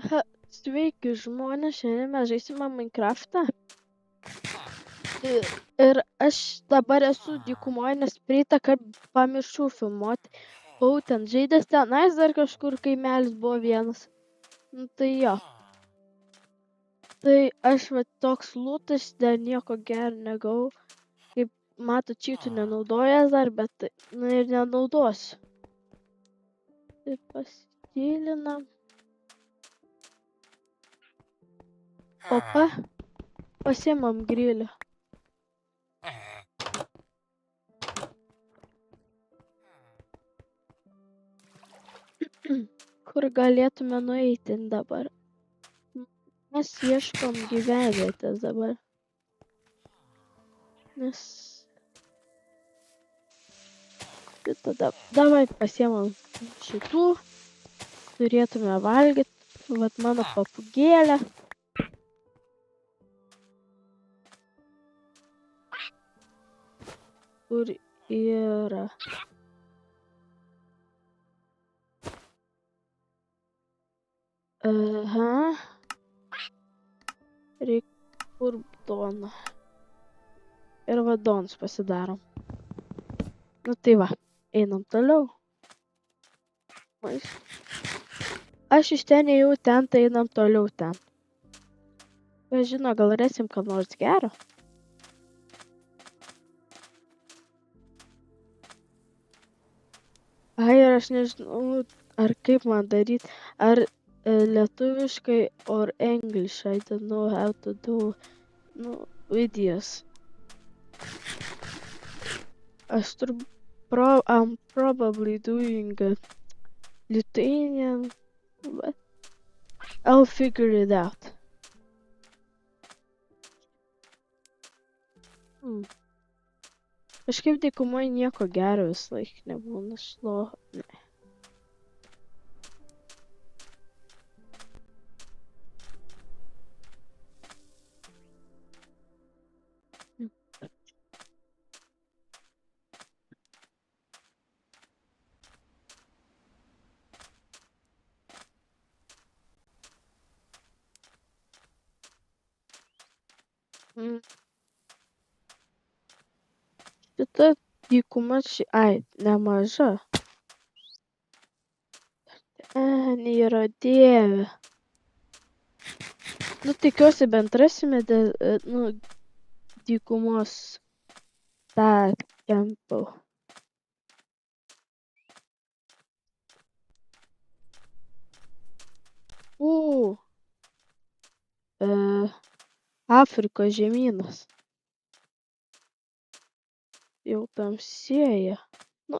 Sveiki žmonės, šiandien mes žaisime Minecraftą. Ir aš dabar esu dykumoje, nes praeitą kartą pamiršau filmuoti. Buvau ten žaidęs, tenais dar kažkur kaimelis buvo vienas. Nu tai jo. Tai aš va toks lūtas, dar nieko gero negavau. Kaip matot, čytų nenaudojęs dar, bet nu ir nenaudosiu. Tai pasigilinam. Opa, pasiimam grilį. Kur galėtume nueiti dabar? Mes ieškom gyvenvietės dabar. Nes... Tada davai pasiemam šitų. Turėtume valgyti. Vat mano papugėlė. Kur yra? Aha. Reik kur doną. Ir vadonus pasidarom. Nu tai va, einam toliau. Aš iš ten ėjau ten, tai einam toliau ten. Kas žino, gal rasim ką nors gero? Ai, ir aš nežinau, ar kaip man daryti, ar lietuviškai or English, I don't know how to do videos. I'm probably doing Lithuanian, but I'll figure it out. Kažkaip dykumoje nieko gero vis laik nebūna ne. Šita dykuma nemaža. Nėra dieve. Nu, tikiuosi bent rasime dykumos tą kempą. Afrikos žemynas. Jau tamsėja. Nu,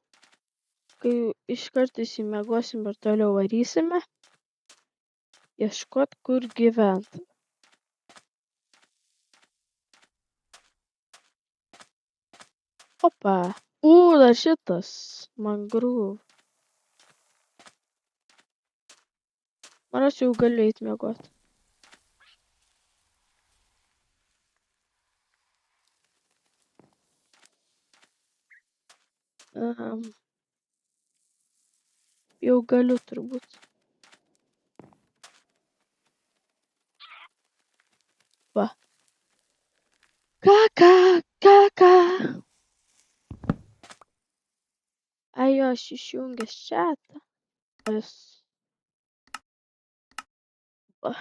kai iškart įsimiegosim ir toliau varysime, ieškot kur gyventi. Opa. Dar šitas mangrove. Ar aš jau galiu eit miegot? Jau galiu turbūt. Va. Kaka. Ai, aš išjungęs chatą. Va.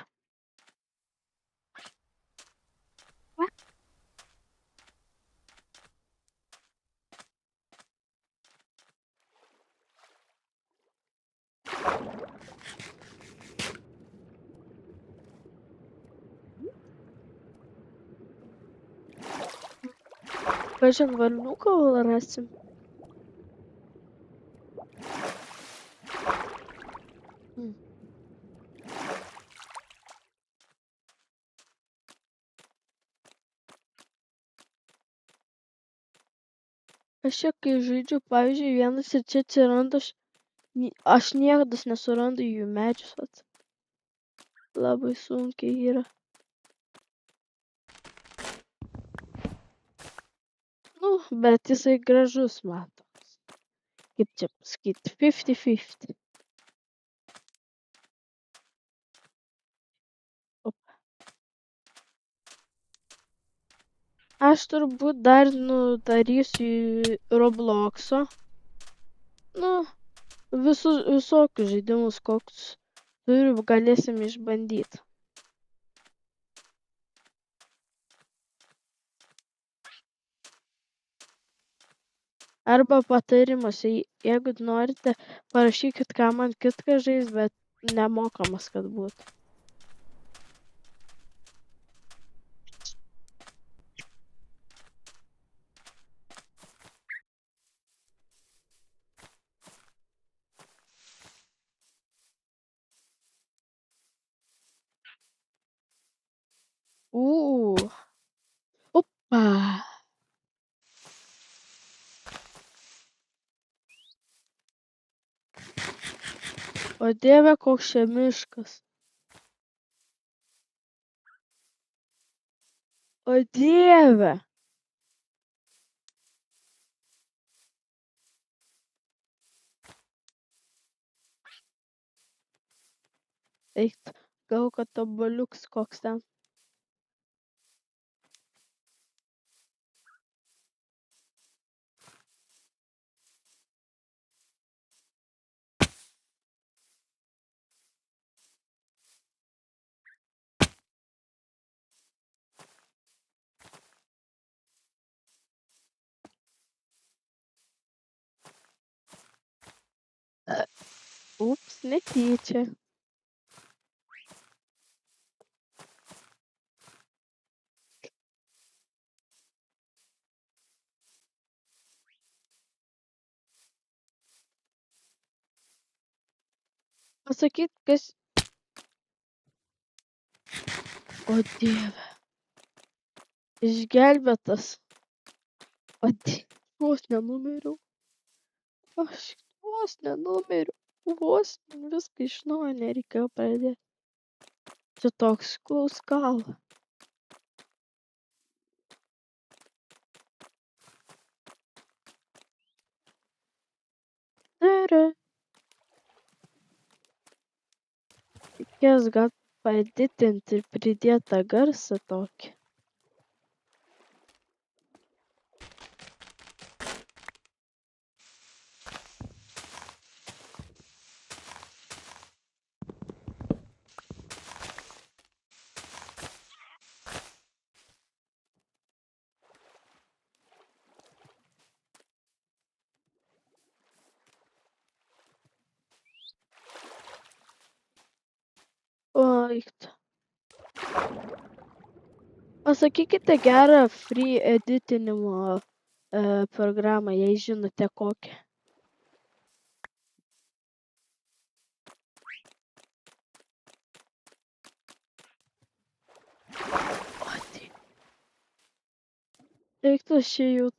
Kažin varliuką rasim. Aš čia kai žaidžiu, pavyzdžiui, vienas ir čia atsiranda, aš niekas nesurandu jų medžius. Labai sunkiai yra. Nu, bet jisai gražus matomas. Kaip čia pasakyti, 50-50. Aš turbūt dar darysiu Robloxo. Nu, visokius žaidimus, kokius turiu, galėsim išbandyti. Arba patarimas, jeigu norite, parašykit, ką man kitką žais, bet nemokamas, kad būtų. Opa. O Dieve, koks čia miškas. O Dieve. Eik, gal kad obuoliuks koks ten. Ups, netyčia. Pasakyt, kas... O Dieve. Išgelbėtas. O Dieve. Vos nenumiriau. Aš vos nenumiriau. Vos viską iš naujo nereikėjo pradėti. Čia toks klauskal. Reikės gal padidinti ir pridėtą garsą tokį. Oikt. Pasakykite gerą free editinimo programą, jei žinote kokią. O Dieve. Reiktų šį jau.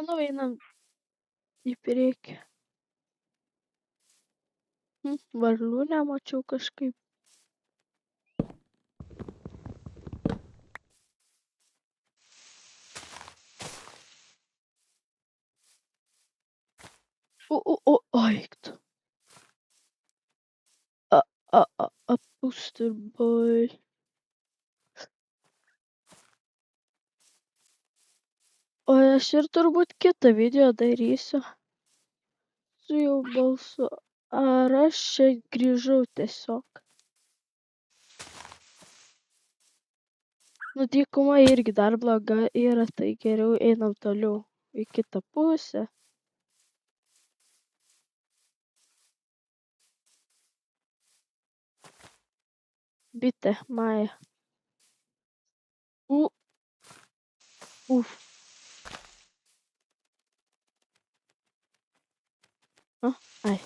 Manau, einam į priekį. Varlių nemačiau kažkaip. Oikt. Booster boy. O aš ir turbūt kitą video darysiu. Su jau balsu. Ar aš čia grįžau tiesiog? Nu, dykuma irgi dar bloga yra, tai geriau einam toliau į kitą pusę. Bitė, Maja. Uf. Ai.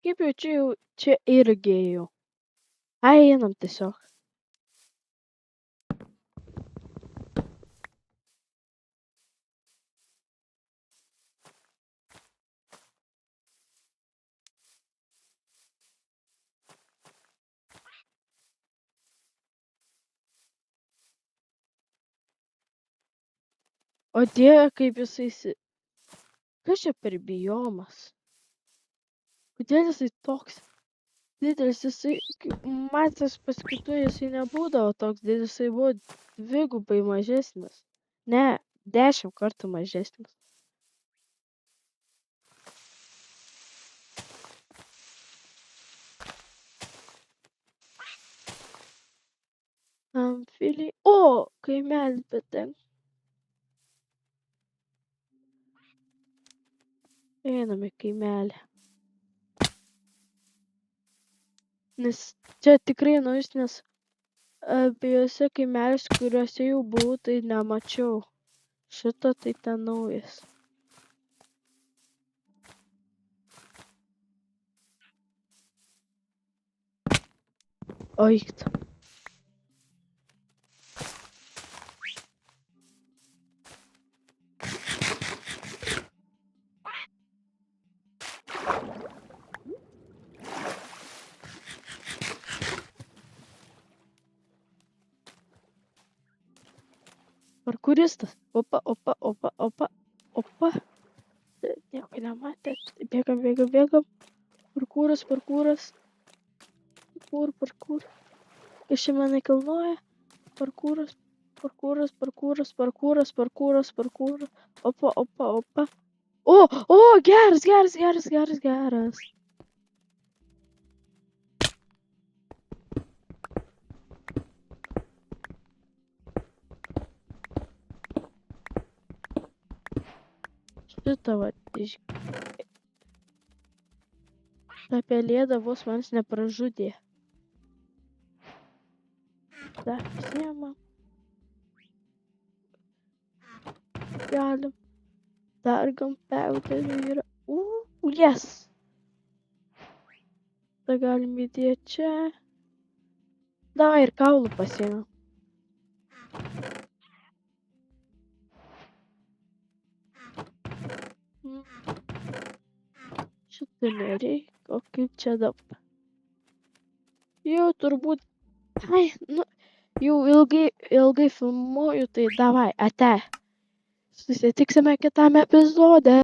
Kaip jau čia irgi jau. Ai, einam tiesiog. O Dieve, kaip jisai... Kas čia per biomas? Kodėl jisai toks didelis? Jisai... Matęs paskaitų, jisai nebūdavo toks didelis, jisai buvo dvigubai mažesnis. Ne, 10 kartų mažesnis. Amfiliai. O, kaimelis, bet ten. Einame kaimelį. Nes čia tikrai naujus, nes abiejose kaimelius, kuriuose jau buvau, tai nemačiau. Šito tai ten naujas. Oikt. Parkuristas. Opa. Nieko nematė. Bėgam. Parkūras. Parkūr. Kas čia mane kilnoja? Parkūras. Opa. O, geras. Šitą va, ta pelėda vos manęs nepražudė. Dar pasiemam. Galim. Dargam powderį yra. Yes. Tai galim įdėti čia. Davai ir kaulų pasiemam. Šitą nereikia, o kaip čia dabar? Jau turbūt, jau ilgai filmuoju, tai davai, ate. Susitiksime kitame epizode.